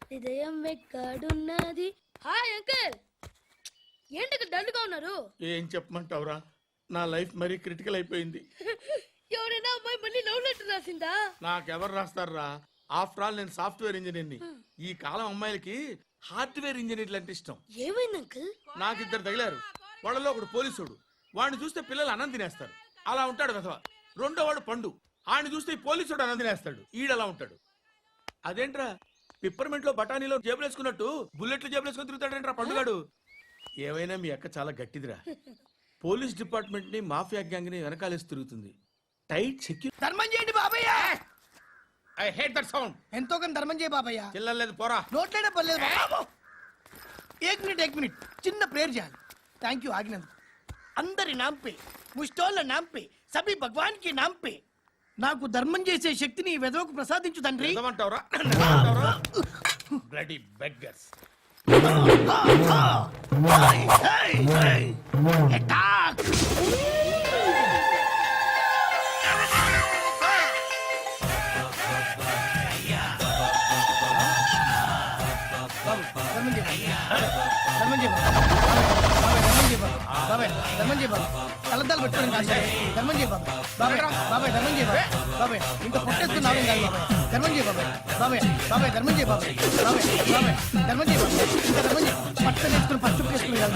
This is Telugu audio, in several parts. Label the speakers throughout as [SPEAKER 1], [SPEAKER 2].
[SPEAKER 1] హృదయం ఎక్కడున్నది? హాయ్ అంకుల్, ఏంటి డల్గా ఉన్నారు?
[SPEAKER 2] ఏం చెప్పమంటావురా, నా లైఫ్ మరీ క్రిటికల్ అయిపోయింది.
[SPEAKER 1] ఎవరైనా అమ్మాయి మళ్ళీ లవ్ లెటర్ రాసిందా?
[SPEAKER 2] నాకెవరు రాస్తారా? ఆఫ్టర్ ఆల్ నేను సాఫ్ట్వేర్ ఇంజనీర్ని. ఈ కాలం అమ్మాయిలకి హార్డ్వేర్ ఇంజనీర్లు అంటే ఇష్టం.
[SPEAKER 1] ఏమైంది అంకుల్?
[SPEAKER 2] నాకు ఇద్దరు తగిలారు. వాళ్ళలో ఒకడు పోలీసుడు, వాడిని చూస్తే పిల్లలు అన్నం తినేస్తారు, అలా ఉంటాడు కదా. రెండో వాడు పండు, ఆడిని చూస్తే ఈ పోలీసుడు అన్నం తినేస్తాడు, ఈడలా ఉంటాడు. అదేంట్రా పిప్పర్మెంట్ లో బఠానీలో జేబులు వేసుకున్నట్టు బుల్లెట్లు జేబులు వేసుకుని తిరుగుతాడేంట్రా పండుగాడు? ఏమైనా మీ అక్క చాలా గట్టిదిరా. పోలీస్ డిపార్ట్మెంట్ ని మాఫియా గ్యాంగ్ ని వెనకాలేసి తిరుగుతుంది. Tight security.
[SPEAKER 3] ధర్మం చేయండి బాబయ్య.
[SPEAKER 2] I hate that sound.
[SPEAKER 3] ఎంతో కొంత ధర్మం చేయ బాబయ్య.
[SPEAKER 2] చిల్లలేదు పోరా.
[SPEAKER 3] నోట్లేనే పర్లేదు బాబు. ఏక్ మినిట్ చిన్న ప్రేయర్ చేయాలి. థ్యాంక్ యూ ఆగినందుకు. అందరి నాంపే, ముష్టోళ్ళ నాంపే, సభి భగవాన్ కి నాంపే నాకు ధర్మం చేసే శక్తిని ఈ వెదవకు ప్రసాదించు తండ్రి.
[SPEAKER 2] ఏమంటావురా? Bloody beggars.
[SPEAKER 3] అటాక్. కలద్దాలు పెట్టుకోవడం కాదు ధర్మం చేయ బాబాయ్. బాబాయ్ ధర్మం చేయ బాబాయ్. ఇంకా పొట్టేస్తున్నావు కాదు బాబాయ్. ధర్మం చేయ బాబాయ్. బాబాయ్ ధర్మం చేయ బాబాయ్. బాబాయ్ ధర్మం చేయ బాబాయ్. ఇంకా ధర్మం చేయ. పట్ట వేసుకుని పట్టు వేసుకుని కాదు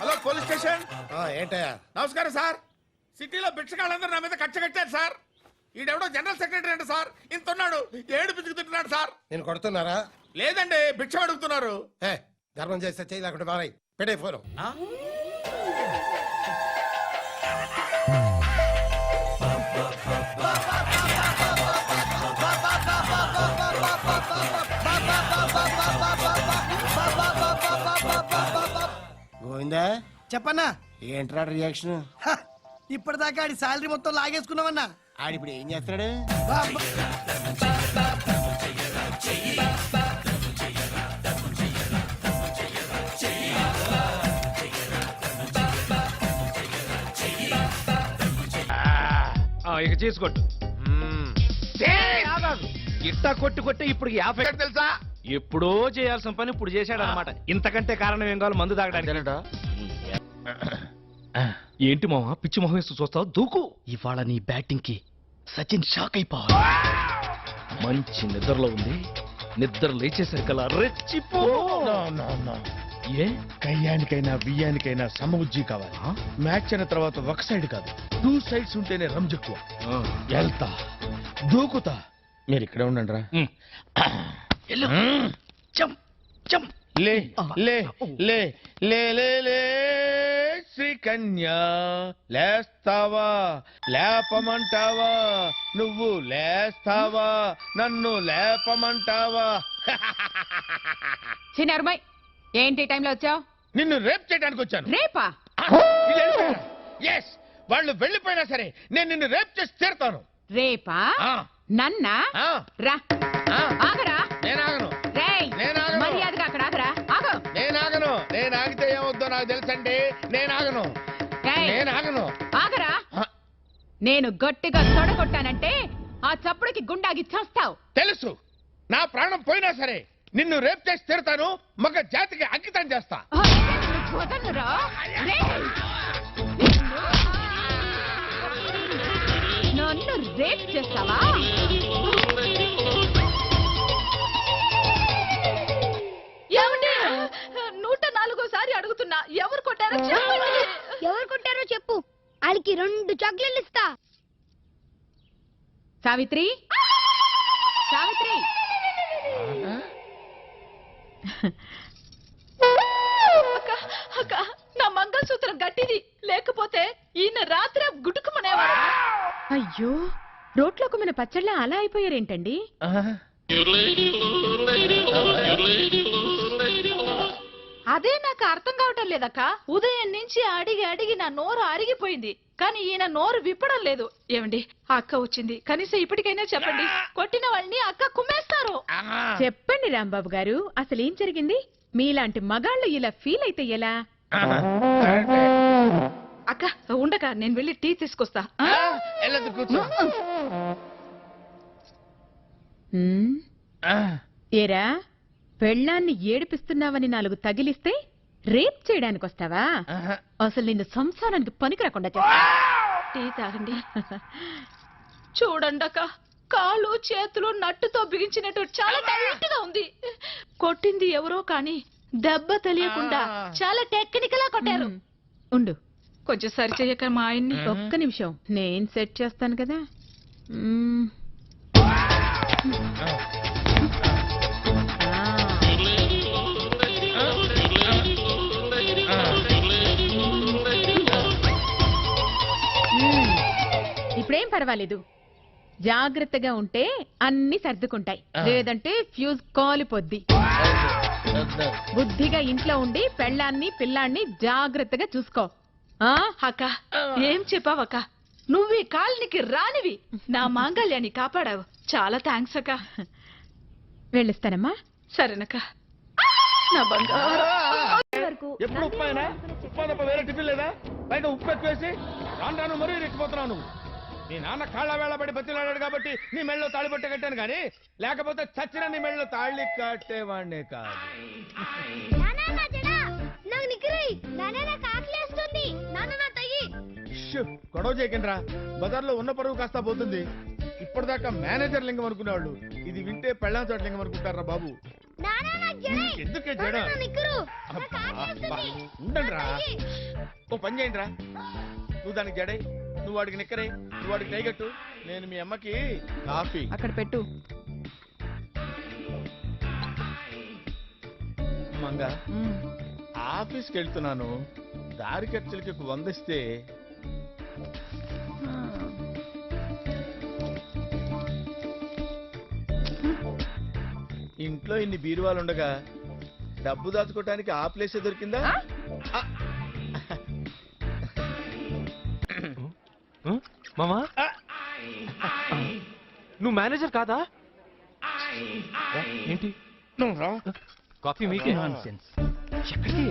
[SPEAKER 2] హలో పోలీస్ స్టేషన్.
[SPEAKER 4] ఏంటయ్యా?
[SPEAKER 2] నమస్కారం సార్. సిటీలో భిక్షగాళ్ళందరూ నా మీద కచ్చ కట్టారు సార్. ఈడెవడో జనరల్ సెక్రటరీ అంటే సార్, ఇంత ఉన్నాడు, ఏడు పిచ్చుకుతున్నాడు సార్.
[SPEAKER 4] నేను కొడుతున్నారా?
[SPEAKER 2] లేదండి, భిక్ష అడుగుతున్నారు.
[SPEAKER 4] ధర్మం చేస్తే చేయి లేకుండా మారాయి. పెట్టే ఫోను. గోవిందా
[SPEAKER 3] చెప్పన్నా.
[SPEAKER 4] ఏంట్రా రియాక్షన్?
[SPEAKER 3] ఇప్పటిదాకా ఆడి శాలరీ మొత్తం లాగేసుకున్నావన్నా.
[SPEAKER 4] ఆడిప్పుడు ఏం చేస్తున్నాడు?
[SPEAKER 5] ఇక చేసుకోట్టు. ఇట్టా కొట్టి ఇప్పుడు 50 తెలుసా? ఎప్పుడో చేయాల్సిన పని ఇప్పుడు చేశాడు అనమాట. ఇంతకంటే కారణం ఏం కావాలి? మందు తాగడానికి. ఏంటి మామ పిచ్చి మొహం వేస్తూ చూస్తావు? దూకు. ఇవాళ నీ బ్యాటింగ్ కి సచిన్ షాక్ అయిపోవాలి. మంచి నిద్రలో ఉంది, నిద్ర లేచేసరికల్లా రెచ్చిపో. ఏ
[SPEAKER 6] కయ్యానికైనా బియ్యానికైనా సమబుజ్జి కావాలి. మ్యాచ్ అయిన తర్వాత ఒక సైడ్ కాదు, 2 sides ఉంటేనే రంజెక్కువ. వెళ్తా, దూకుతా, మీరు ఇక్కడే ఉండండి రా. లే లే లే లే లే లే శ్రీకన్యా, లేస్తావా లేపమంటావా? నువ్వు లేస్తావా నన్ను లేపమంటావా?
[SPEAKER 7] చిన్నరుమై, ఏంటి టైంలో వచ్చావు?
[SPEAKER 6] నిన్ను రేప్ చేయడానికి వచ్చాను.
[SPEAKER 7] రేపా?
[SPEAKER 6] ఎస్, వాళ్ళు వెళ్ళిపోయినా సరే నేను నిన్ను రేప్ చేసి తీరుతాను.
[SPEAKER 7] రేపా? నన్నా? రా. ఆగరా.
[SPEAKER 6] నేను ఆగను.
[SPEAKER 7] మర్యాదగా అక్కడ ఆగరా. ఆగు.
[SPEAKER 6] నేను ఆగను. నేను ఆగితే ఏమవుద్దో నాకు తెలుసండి. నేను ఆగను. నేను ఆగను.
[SPEAKER 7] ఆగరా. నేను గట్టిగా తొడగొట్టానంటే ఆ చప్పుడుకి గుండాగి చస్తావు.
[SPEAKER 6] తెలుసు. నా ప్రాణం పోయినా సరే నిన్ను రేప్ చేసి తీరుతాను. మగ జాతికి అంకితం చేస్తా.
[SPEAKER 7] నన్ను రేప్ చేస్తావా?
[SPEAKER 1] ఏమండి, 104సారి అడుగుతున్నా, ఎవరు కొట్టారో చెప్పండి.
[SPEAKER 8] ఎవరు కొట్టారో చెప్పు, వాళ్ళకి 2 చాక్లెట్లు ఇస్తా.
[SPEAKER 7] సావిత్రి, సావిత్రి.
[SPEAKER 1] అక్క, నా మంగళసూత్రం గట్టిది, లేకపోతే ఈయన రాత్రి గుటుకుమనేవాడు.
[SPEAKER 7] అయ్యో, రోట్లోకి మన పచ్చళ్ళ అలా
[SPEAKER 1] అదే నాకు అర్థం కావటం లేదక్క. ఉదయం నుంచి అడిగి అడిగి నా నోరు అరిగిపోయింది, కానీ ఈయన నోరు విప్పడం లేదు. ఏమండి, ఆ అక్క వచ్చింది, కనీసం ఇప్పటికైనా చెప్పండి. కొట్టిన వాళ్ళని అక్క కుమ్మేస్తారు.
[SPEAKER 7] చెప్పండి రాంబాబు గారు, అసలు ఏం జరిగింది? మీలాంటి మగాళ్ళు ఇలా ఫీల్ అయితే ఎలా?
[SPEAKER 1] అక్క ఉండక నేను వెళ్ళి టీ తీసుకొస్తా.
[SPEAKER 6] వెళ్ళదు, కూర్చో.
[SPEAKER 7] ఉమ్, ఏరా, పెళ్ళాన్ని ఏడిపిస్తున్నావని 4 తగిలిస్తే రేప్ చేయడానికి వస్తావా? అసలు నిన్ను సంసారానికి పనికి రాకుండా చేస్తా.
[SPEAKER 1] టీ తాగండి. చూడండి అక్క, కాళ్ళు చేతులు నట్టుతో బిగించినట్టు చాలా టైట్ గా ఉంది. కొట్టింది ఎవరో కానీ దెబ్బ తెలియకుండా చాలా టెక్నికల్ గా కొట్టారు.
[SPEAKER 7] ఉండు,
[SPEAKER 1] కొంచెం సరి చెయ్యక మా ఆయన్ని.
[SPEAKER 7] ఒక్క నిమిషం, నేను సెట్ చేస్తాను కదా. ఉమ్. ఇప్పుడేం పర్వాలేదు, జాగ్రత్తగా ఉంటే అన్ని సర్దుకుంటాయి, లేదంటే ఫ్యూజ్ కాలిపోద్ది. బుద్ధిగా ఇంట్లో ఉండి పెళ్ళాన్ని పిల్లాన్ని జాగ్రత్తగా చూసుకో. ఆ
[SPEAKER 1] అక్క ఏం చెప్పావక్క, నువ్వు ఈ కాలనికి రానివి నా మాంగళ్యాన్ని కాపాడావు. చాలా థ్యాంక్స్ అక్క.
[SPEAKER 7] వెళ్ళిస్తానమ్మా.
[SPEAKER 1] సరేనక్క. నా బంగారు
[SPEAKER 6] ఎప్పుడు ఉప్పాయినా? ఉప్పా తప్ప వేరే టిఫిన్ లేదా? పైగా ఉప్పు ఎక్కువేసి రాను మరీ రెచ్చిపోతున్నావు నువ్వు. నీ నాన్న కాళ్ళ వేళ పడి బతిలాడాడు కాబట్టి నీ మెళ్ళలో తాళి పట్టే కట్టాను కానీ, లేకపోతే చచ్చిన నీ మెళ్ళలో తాళి కట్టేవాడినే కాదు.
[SPEAKER 8] నాకు నిక్కరై నాన్న, నాకు ఆకలేస్తుంది. నాన్న నా తయ్యి.
[SPEAKER 6] షూ, గొడవ చేయకండిరా, బజార్లో ఉన్న పరువు కాస్త పోతుంది. ఇప్పటిదాకా మేనేజర్ లింగం అనుకునేవాళ్ళు ఇది వింటే పెళ్ళాం చోట లింగం అనుకుంటారా బాబు?
[SPEAKER 8] నాన్న నాకు జడై.
[SPEAKER 6] ఎందుకే జడ?
[SPEAKER 8] నాన్న నా నిక్కరు. నాకు ఆకలేస్తుంది.
[SPEAKER 6] ఉండండి రా, ఓ పని చేయండి రా, నువ్వు దానికి జడై, నువ్వు వాడికి నిక్కరే, నువ్వు వాడికి టైగట్టు, నేను మీ అమ్మకి కాఫీ.
[SPEAKER 7] అక్కడ పెట్టు.
[SPEAKER 6] మంగ, ఆఫీస్కి వెళ్తున్నాను, దారి ఖర్చులకి 100 ఇస్తే. ఇంట్లో ఇన్ని బీరువాలు ఉండగా డబ్బు దాచుకోవటానికి ఆ ప్లేసే దొరికిందా?
[SPEAKER 9] మామా, నువ్వు మేనేజర్ కాదా? ఏంటి
[SPEAKER 6] నువ్వు రా.
[SPEAKER 9] కాఫీ మీకే? ఎక్కడికి?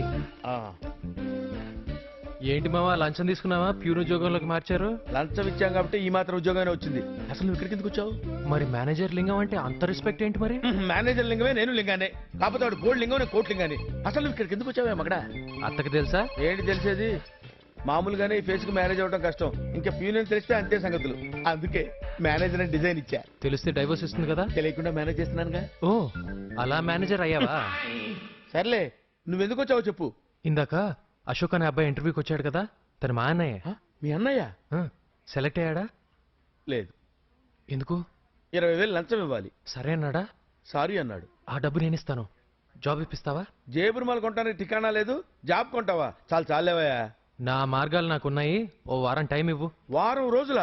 [SPEAKER 9] ఏంటి మామా, లంచం తీసుకున్నావా? ప్యూర్ ఉద్యోగంలోకి మార్చారు.
[SPEAKER 6] లంచం ఇచ్చాం కాబట్టి ఈ మాత్రం ఉద్యోగమే వచ్చింది. అసలు నువ్వు ఇక్కడికి ఎందుకు వచ్చావు?
[SPEAKER 9] మరి మేనేజర్ లింగం అంటే అంత రెస్పెక్ట్ ఏంటి మరి?
[SPEAKER 6] మేనేజర్ లింగమే, నేను లింగానే. కాకపోతే వాడు గోల్డ్ లింగం, నేను కోట్ లింగానే. అసలు నువ్వు ఇక్కడికి ఎందుకు వచ్చావే మగడా?
[SPEAKER 9] అత్తకి తెలుసా?
[SPEAKER 6] ఏంటి తెలిసేది? మామూలుగానే ఈ ఫేస్ కు మేనేజ్ అవ్వడం కష్టం, ఇంకా ప్యూనియన్ తెలిస్తే అంతే సంగతులు. అందుకే మేనేజర్ అని డిజైన్ ఇచ్చా.
[SPEAKER 9] తెలిస్తే డైవర్స్ ఇస్తుంది కదా.
[SPEAKER 6] తెలియకుండా మేనేజ్ చేస్తున్నానుగా.
[SPEAKER 9] ఓ, అలా మేనేజర్ అయ్యావా?
[SPEAKER 6] సర్లే, నువ్వెందుకు వచ్చావో చెప్పు.
[SPEAKER 9] ఇందాక అశోక్ అనే అబ్బాయి ఇంటర్వ్యూకి వచ్చాడు కదా, తన మా అన్నయ్య.
[SPEAKER 6] మీ అన్నయ్య
[SPEAKER 9] సెలెక్ట్ అయ్యాడా?
[SPEAKER 6] లేదు.
[SPEAKER 9] ఎందుకు?
[SPEAKER 6] 20,000 లంచం ఇవ్వాలి.
[SPEAKER 9] సరే అన్నాడా?
[SPEAKER 6] సారీ అన్నాడు.
[SPEAKER 9] ఆ డబ్బు నేను ఇస్తాను, జాబ్ ఇప్పిస్తావా?
[SPEAKER 6] జేబురుమాలు కొంటానికి ఠికానా లేదు, జాబ్ కొంటావా? చాలేవయ్యా.
[SPEAKER 9] నా మార్గాలు నాకున్నాయి, ఓ వారం టైం ఇవ్వు.
[SPEAKER 6] వారం రోజుల?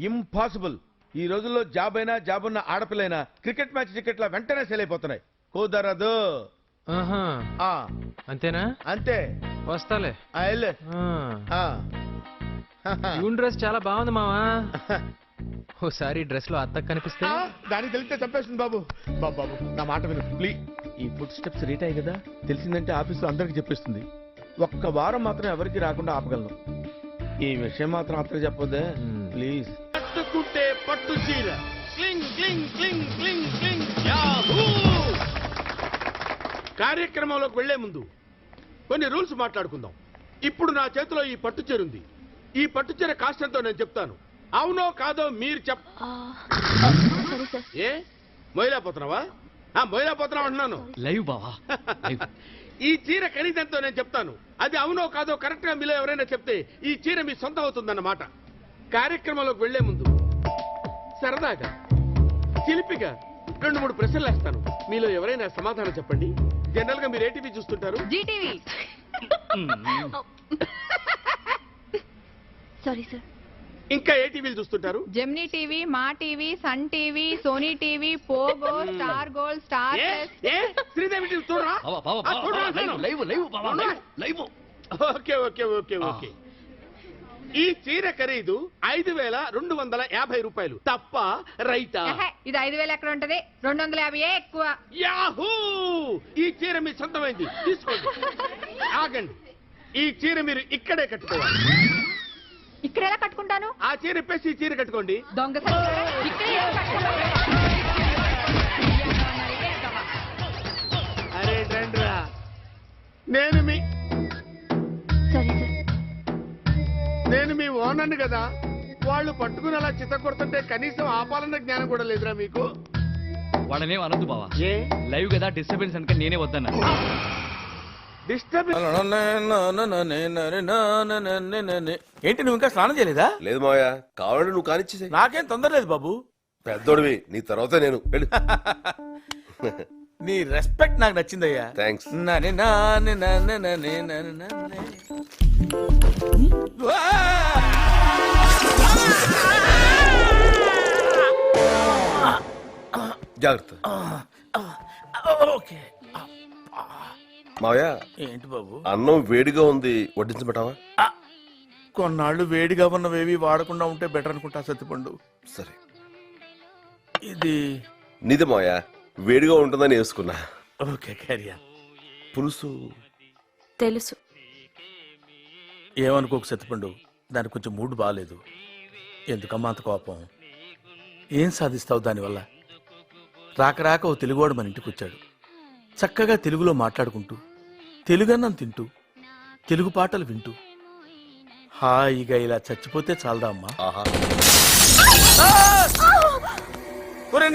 [SPEAKER 6] ఇంపాసిబుల్. ఈ రోజుల్లో జాబ్ అయినా, జాబ్ ఉన్న ఆడపిల్లైనా క్రికెట్ మ్యాచ్ టికెట్ల వెంటనే సేల్ అయిపోతున్నాయి. కుదరదు.
[SPEAKER 9] ఆహా, అంతేనా?
[SPEAKER 6] అంతే.
[SPEAKER 9] వస్తాలే.
[SPEAKER 6] వెళ్ళు.
[SPEAKER 9] యూన్ డ్రెస్ చాలా బాగుంది మావా. ఓసారి డ్రెస్ లో అత్తకు కనిపిస్తే.
[SPEAKER 6] దానికి తెలిస్తే చంపేస్తుంది బాబు. బాబు నా మాట విను ప్లీజ్. ఈ ఫుడ్ స్టెప్స్ రీట్ అయ్యి కదా, తెలిసిందంటే ఆఫీసులో అందరికి చెప్పేస్తుంది. ఒక్క వారం మాత్రం ఎవరికి రాకుండా ఆపగలను. ఈ విషయం మాత్రం అత్తకు చెప్పొద్దే ప్లీజ్. పట్టుకుంటే పట్టు చీర. క్లింగ్ క్లింగ్ క్లింగ్ క్లింగ్ క్లింగ్. యాహూ! కార్యక్రమంలోకి వెళ్లే ముందు కొన్ని రూల్స్ మాట్లాడుకుందాం. ఇప్పుడు నా చేతిలో ఈ పట్టు చీర ఉంది. ఈ పట్టు చీర కాస్ట్ ఎంతో నేను చెప్తాను. అవునో కాదో మీరు ఏ మొయిలాపోతున్నావా? మొయిలాపోతున్నావు అంటున్నాను.
[SPEAKER 9] లైవ్ బావా.
[SPEAKER 6] ఈ చీర ఖరీదంతో నేను చెప్తాను. అది అవునో కాదో కరెక్ట్ గా మీలో ఎవరైనా చెప్తే ఈ చీర మీ సొంతం అవుతుందన్నమాట. కార్యక్రమంలోకి వెళ్లే ముందు సరదాగా చిలిపిగా 2-3 ప్రశ్నలు వేస్తాను. మీలో ఎవరైనా సమాధానం చెప్పండి. జనరల్ గా మీరు ఏటీవీ చూస్తుంటారు?
[SPEAKER 1] జీటీవీ.
[SPEAKER 8] Sorry sir.
[SPEAKER 6] ఇంకా ఏ టీవీలు చూస్తుంటారు?
[SPEAKER 7] Gemini TV, Maa TV, Sun TV, Sony TV, Pogo, Star Gold, Star
[SPEAKER 6] Sridevi TV చూడరా?
[SPEAKER 5] బావా, బావా,
[SPEAKER 6] ఆ, చూడరా,
[SPEAKER 5] బావా,
[SPEAKER 6] చూడు.
[SPEAKER 5] లైవ్, లైవ్, బావా, live, live.
[SPEAKER 6] Okay okay okay okay. ఈ చీర ఖరీదు 5,250 రూపాయలు. తప్ప రైటా?
[SPEAKER 7] ఇది 5,000 ఎక్కడ ఉంటది? 250 ఎక్కువ.
[SPEAKER 6] యాహూ! ఈ చీర మీ సొంతమైంది, తీసుకోండి. ఆగండి, ఈ చీర మీరు ఇక్కడే కట్టుకోవాలి.
[SPEAKER 7] ఇక్కడ ఎలా కట్టుకుంటాను?
[SPEAKER 6] ఆ చీర ఇప్పేసి ఈ చీర కట్టుకోండి.
[SPEAKER 7] దొంగ సచ్చినోడా, ఇక్కడ ఎలా కట్టుకుంటాను?
[SPEAKER 6] అరే రండ్రా, నేను మీ నేను మీ ఓనర్ని కదా. వాళ్ళు పట్టుకుని అలా చిత్త కొడుతుంటే కనీసం ఆపాలన్న జ్ఞానం కూడా లేదురా మీకు?
[SPEAKER 5] వాళ్ళనేం అనొద్దు బావా,
[SPEAKER 6] ఏ
[SPEAKER 5] లైవ్ కదా, డిస్టర్బెన్స్ అనుక నేనే వద్దన్నా.
[SPEAKER 6] డిస్టర్బ్
[SPEAKER 2] ఏంటి నువ్వు ఇంకా స్నానం చేయలేదా?
[SPEAKER 10] లేదు మావయ్య, కావాలంటే నువ్వు కానిచ్చేసే.
[SPEAKER 2] నాకేం తొందర లేదు బాబు.
[SPEAKER 10] పెద్దోడివి, నీ తర్వాత నేను వెళ్ళు.
[SPEAKER 2] నీ రెస్పెక్ట్ నాకు నచ్చిందయ్యా.
[SPEAKER 10] థ్యాంక్స్.
[SPEAKER 2] నని నాని నని నని నని నని. వా!
[SPEAKER 10] జాగ్రత్త.
[SPEAKER 2] ఓకే.
[SPEAKER 10] మావయ్య,
[SPEAKER 2] ఏంటి బాబు?
[SPEAKER 10] అన్నం వేడిగా ఉంది, వడ్డించబెట్టావా?
[SPEAKER 2] కొన్నాళ్ళు వేడిగా ఉన్నవేవి వాడకుండా ఉంటే బెటర్ అనుకుంటా సత్తిపండు.
[SPEAKER 10] సరే.
[SPEAKER 2] ఇది
[SPEAKER 10] నీదే మావయ్య, వేడిగా ఉంటుందని వేసుకున్నా.
[SPEAKER 2] ఓకే, క్యారియా.
[SPEAKER 10] పులుసు
[SPEAKER 1] తెలుసు.
[SPEAKER 2] ఏమనుకోకు సత్తిపండు, దానికి కొంచెం మూడ్ బాగాలేదు. ఎందుకమ్మా అంత కోపం? ఏం సాధిస్తావు దానివల్ల? రాక రాక ఓ తెలుగువాడు మన ఇంటికి వచ్చాడు. చక్కగా తెలుగులో మాట్లాడుకుంటూ, తెలుగన్నం తింటూ, తెలుగు పాటలు వింటూ హాయిగా ఇలా చచ్చిపోతే చాలదా అమ్మా?
[SPEAKER 10] ఆహా.
[SPEAKER 2] ఒరే, నేను